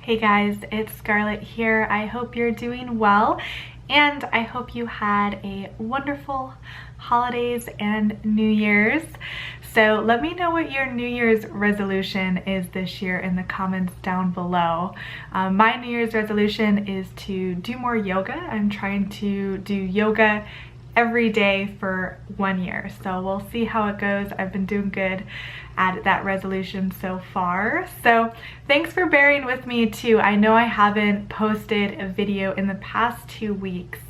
Hey guys, it's Scarlett here. I hope you're doing well, and I hope you had a wonderful holidays and New Year's. So let me know what your New Year's resolution is this year in the comments down below. My New Year's resolution is to do more yoga. I'm trying to do yoga every day for 1 year, so we'll see how it goes. I've been doing good at that resolution so far, so thanks for bearing with me too. I know I haven't posted a video in the past 2 weeks,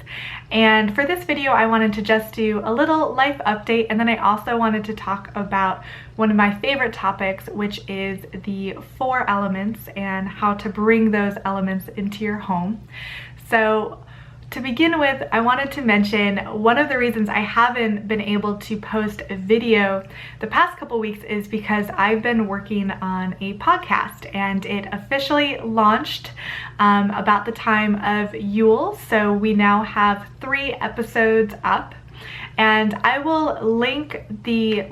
and for this video I wanted to just do a little life update, and then I also wanted to talk about one of my favorite topics, which is the 4 elements and how to bring those elements into your home. So to begin with, I wanted to mention one of the reasons I haven't been able to post a video the past couple weeks is because I've been working on a podcast, and it officially launched about the time of Yule. So we now have 3 episodes up, and I will link the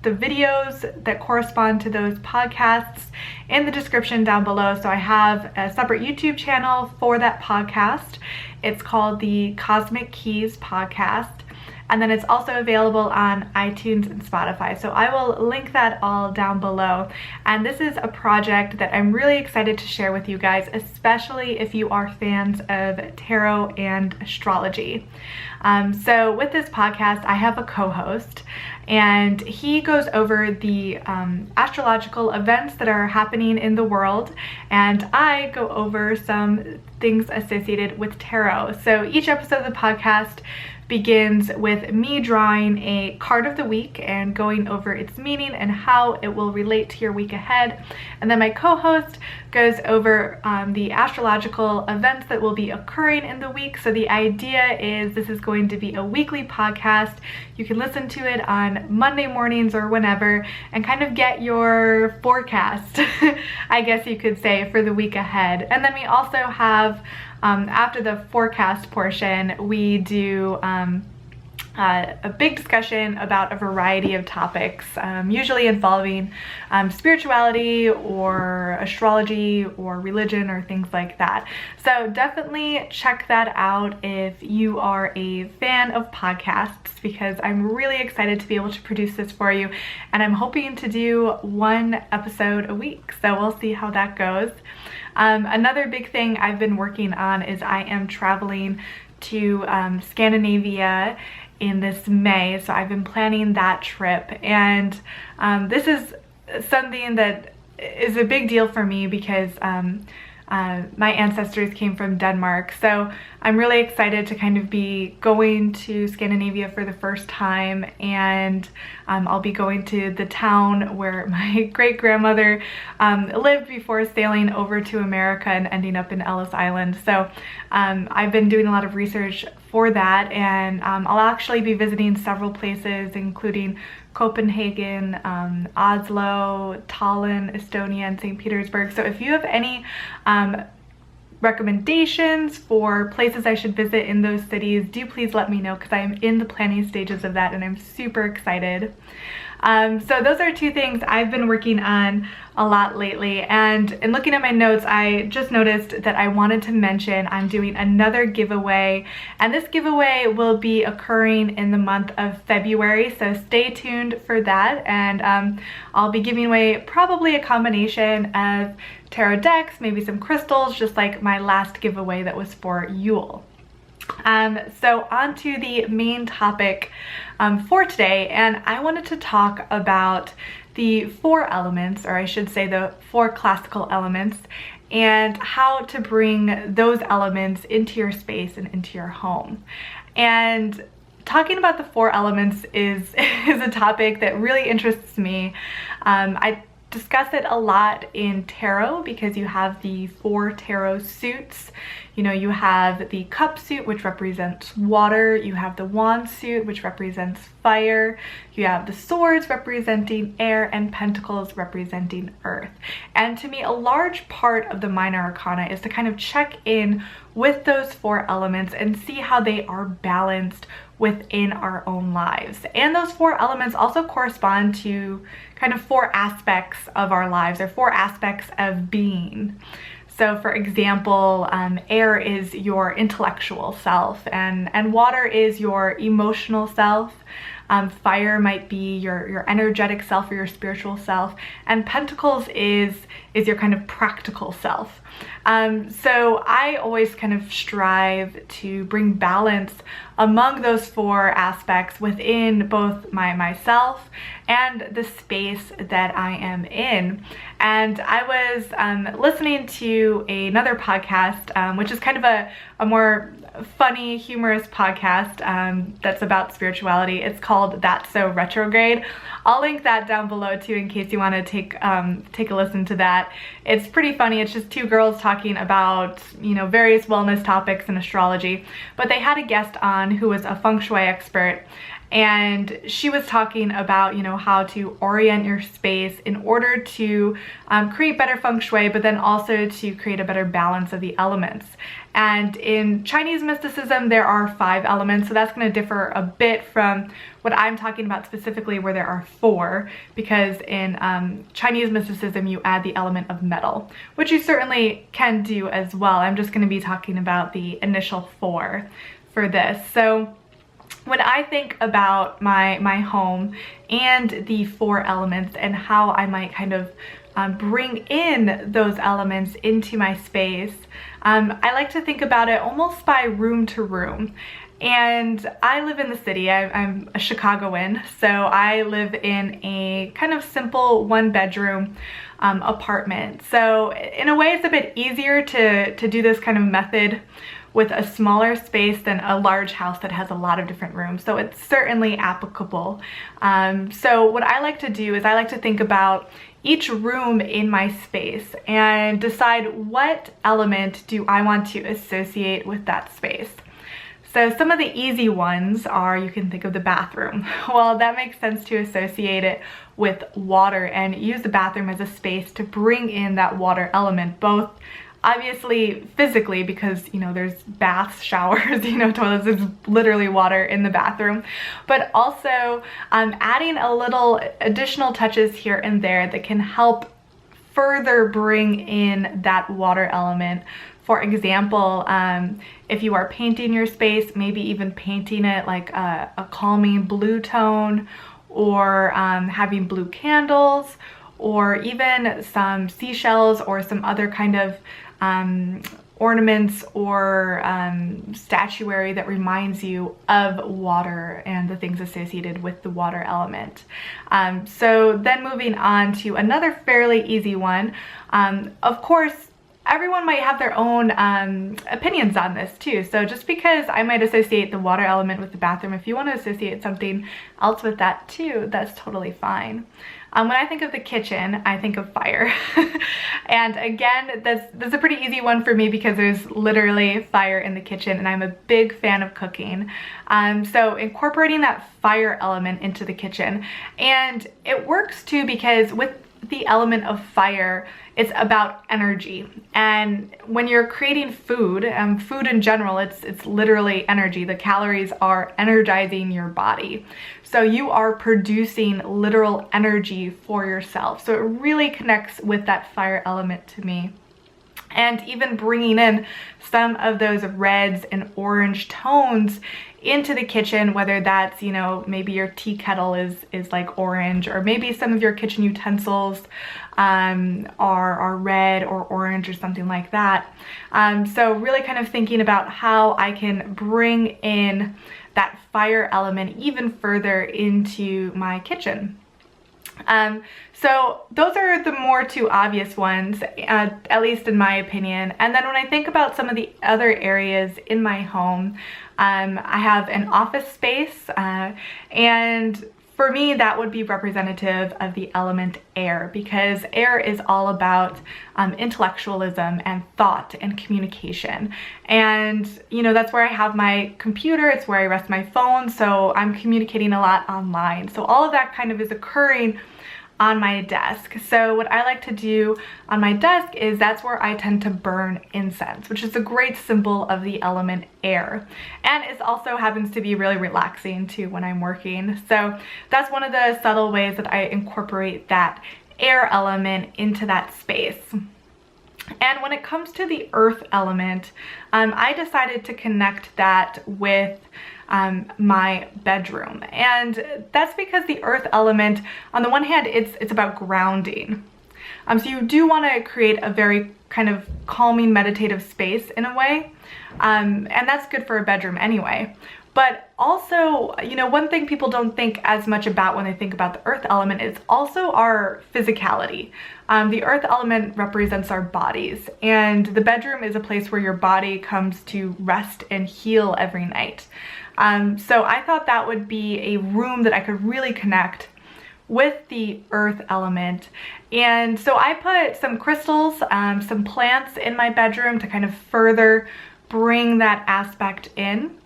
videos that correspond to those podcasts in the description down below. So I have a separate YouTube channel for that podcast. It's called the Cosmic Keys Podcast, and then it's also available on iTunes and Spotify. So I will link that all down below. And this is a project that I'm really excited to share with you guys, especially if you are fans of tarot and astrology. So with this podcast, I have a co-host, and he goes over the astrological events that are happening in the world, and I go over some things associated with tarot. So each episode of the podcast begins with me drawing a card of the week and going over its meaning and how it will relate to your week ahead. And then my co-host goes over the astrological events that will be occurring in the week. So the idea is this is going to be a weekly podcast. You can listen to it on Monday mornings or whenever and kind of get your forecast, I guess you could say, for the week ahead. And then we also have after the forecast portion, we do a big discussion about a variety of topics, usually involving spirituality or astrology or religion or things like that. So definitely check that out if you are a fan of podcasts, because I'm really excited to be able to produce this for you, and I'm hoping to do 1 episode a week. So we'll see how that goes. Another big thing I've been working on is I am traveling to Scandinavia in this May, so I've been planning that trip, and this is something that is a big deal for me because my ancestors came from Denmark, so I'm really excited to kind of be going to Scandinavia for the first time, and I'll be going to the town where my great-grandmother lived before sailing over to America and ending up in Ellis Island. So I've been doing a lot of research for that, and I'll actually be visiting several places, including Copenhagen, Oslo, Tallinn, Estonia, and St. Petersburg. So if you have any recommendations for places I should visit in those cities, do please let me know, because I am in the planning stages of that and I'm super excited. So those are 2 things I've been working on a lot lately, and in looking at my notes, I just noticed that I wanted to mention I'm doing another giveaway, and this giveaway will be occurring in the month of February, so stay tuned for that. And I'll be giving away probably a combination of tarot decks, maybe some crystals, just like my last giveaway that was for Yule. So on to the main topic for today, and I wanted to talk about the 4 elements, or I should say the 4 classical elements, and how to bring those elements into your space and into your home. And talking about the 4 elements is a topic that really interests me. I discuss it a lot in tarot because you have the 4 tarot suits. You know, you have the cup suit, which represents water. You have the wand suit, which represents fire. You have the swords representing air, and pentacles representing earth. And to me, a large part of the minor arcana is to kind of check in with those 4 elements and see how they are balanced within our own lives. And those 4 elements also correspond to kind of 4 aspects of our lives, or 4 aspects of being. So for example, air is your intellectual self, and water is your emotional self. Fire might be your energetic self or your spiritual self, and pentacles is your kind of practical self. So I always kind of strive to bring balance among those 4 aspects within both myself and the space that I am in. And I was listening to another podcast, which is kind of a more funny, humorous podcast that's about spirituality. It's called That's So Retrograde. I'll link that down below too in case you want to take a listen to that. It's pretty funny. It's just 2 girls talking about, you know, various wellness topics in astrology, but they had a guest on who was a feng shui expert, and she was talking about, you know, how to orient your space in order to create better feng shui, but then also to create a better balance of the elements. And in Chinese mysticism, there are 5 elements, so that's going to differ a bit from what I'm talking about specifically, where there are 4, because in Chinese mysticism, you add the element of metal, which you certainly can do as well. I'm just going to be talking about the initial 4 for this. So when I think about my home and the 4 elements and how I might kind of bring in those elements into my space, I like to think about it almost by room to room. And I live in the city. I'm a Chicagoan, so I live in a kind of simple 1-bedroom apartment. So in a way, it's a bit easier to do this kind of method with a smaller space than a large house that has a lot of different rooms. So it's certainly applicable. So what I like to do is I like to think about each room in my space and decide what element do I want to associate with that space. So some of the easy ones are, you can think of the bathroom. Well, that makes sense to associate it with water and use the bathroom as a space to bring in that water element, both obviously physically, because, you know, there's baths, showers, you know, toilets, there's literally water in the bathroom, but also adding a little additional touches here and there that can help further bring in that water element. For example, if you are painting your space, maybe even painting it like a calming blue tone, or having blue candles, or even some seashells or some other kind of ornaments or statuary that reminds you of water and the things associated with the water element. So then moving on to another fairly easy one, of course, everyone might have their own opinions on this too. So just because I might associate the water element with the bathroom, if you want to associate something else with that too, that's totally fine. When I think of the kitchen, I think of fire. And again, that's a pretty easy one for me because there's literally fire in the kitchen and I'm a big fan of cooking. So incorporating that fire element into the kitchen. And it works too because with the element of fire, it's about energy. And when you're creating food, food in general, it's literally energy. The calories are energizing your body. So you are producing literal energy for yourself. So it really connects with that fire element to me. And even bringing in some of those reds and orange tones into the kitchen, whether that's, you know, maybe your tea kettle is like orange, or maybe some of your kitchen utensils are red or orange or something like that. So really kind of thinking about how I can bring in that fire element even further into my kitchen. So those are the more 2 obvious ones, at least in my opinion. And then when I think about some of the other areas in my home, I have an office space, and for me that would be representative of the element air, because air is all about intellectualism and thought and communication. And you know, that's where I have my computer, it's where I rest my phone, so I'm communicating a lot online. So all of that kind of is occurring on my desk. So what I like to do on my desk is that's where I tend to burn incense, which is a great symbol of the element air. And it also happens to be really relaxing too when I'm working. So that's one of the subtle ways that I incorporate that air element into that space. And when it comes to the earth element, I decided to connect that with my bedroom. And that's because the earth element, on the one hand, it's about grounding. So you do want to create a very kind of calming, meditative space in a way. And that's good for a bedroom anyway. But also, you know, one thing people don't think as much about when they think about the earth element is also our physicality. The earth element represents our bodies, and the bedroom is a place where your body comes to rest and heal every night. So I thought that would be a room that I could really connect with the earth element. And so I put some crystals, some plants in my bedroom to kind of further bring that aspect in.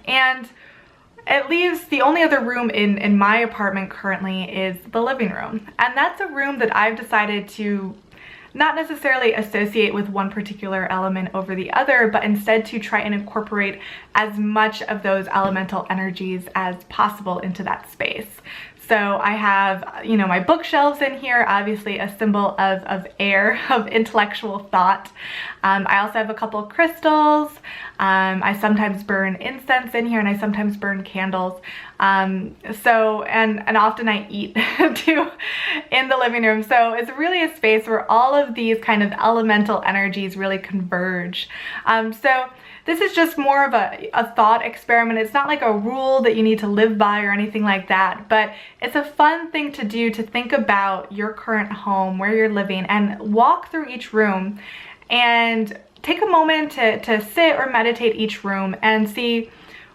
And it leaves the only other room in my apartment currently is the living room. And that's a room that I've decided to not necessarily associate with one particular element over the other, but instead to try and incorporate as much of those elemental energies as possible into that space. So I have, you know, my bookshelves in here, obviously a symbol of air, of intellectual thought. I also have a couple crystals. I sometimes burn incense in here, and I sometimes burn candles. And often I eat too in the living room. So it's really a space where all of these kind of elemental energies really converge. So this is just more of a thought experiment. It's not like a rule that you need to live by or anything like that, but it's a fun thing to do, to think about your current home, where you're living, and walk through each room and take a moment to sit or meditate each room and see,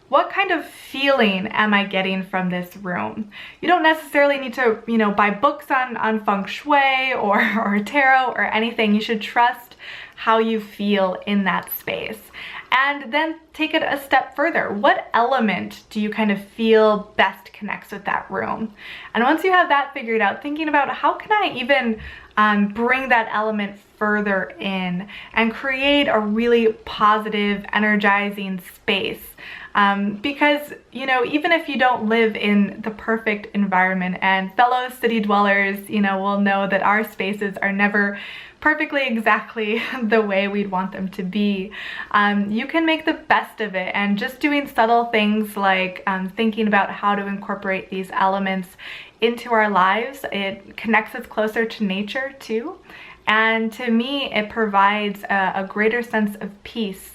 what kind of feeling am I getting from this room? You don't necessarily need to, you know, buy books on feng shui or tarot or anything. You should trust how you feel in that space. And then take it a step further. What element do you kind of feel best connects with that room? And once you have that figured out, thinking about how can I even bring that element further in and create a really positive, energizing space. Because, you know, even if you don't live in the perfect environment, and fellow city dwellers, you know, will know that our spaces are never perfectly exactly the way we'd want them to be, you can make the best of it. And just doing subtle things like thinking about how to incorporate these elements into our lives, it connects us closer to nature too. And to me, it provides a greater sense of peace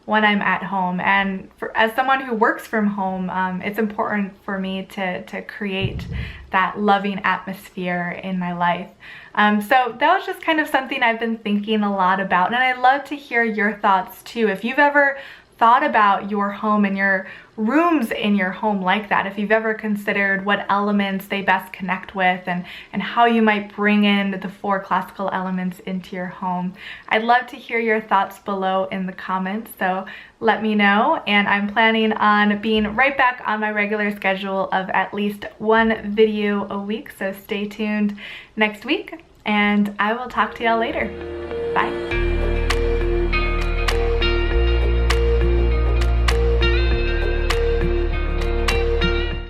when I'm at home. And as someone who works from home, it's important for me to create that loving atmosphere in my life. So that was just kind of something I've been thinking a lot about, and I'd love to hear your thoughts too. If you've ever thought about your home and your rooms in your home like that, if you've ever considered what elements they best connect with and how you might bring in the 4 classical elements into your home. I'd love to hear your thoughts below in the comments, so let me know. And I'm planning on being right back on my regular schedule of at least 1 video a week, so stay tuned next week, and I will talk to y'all later. Bye.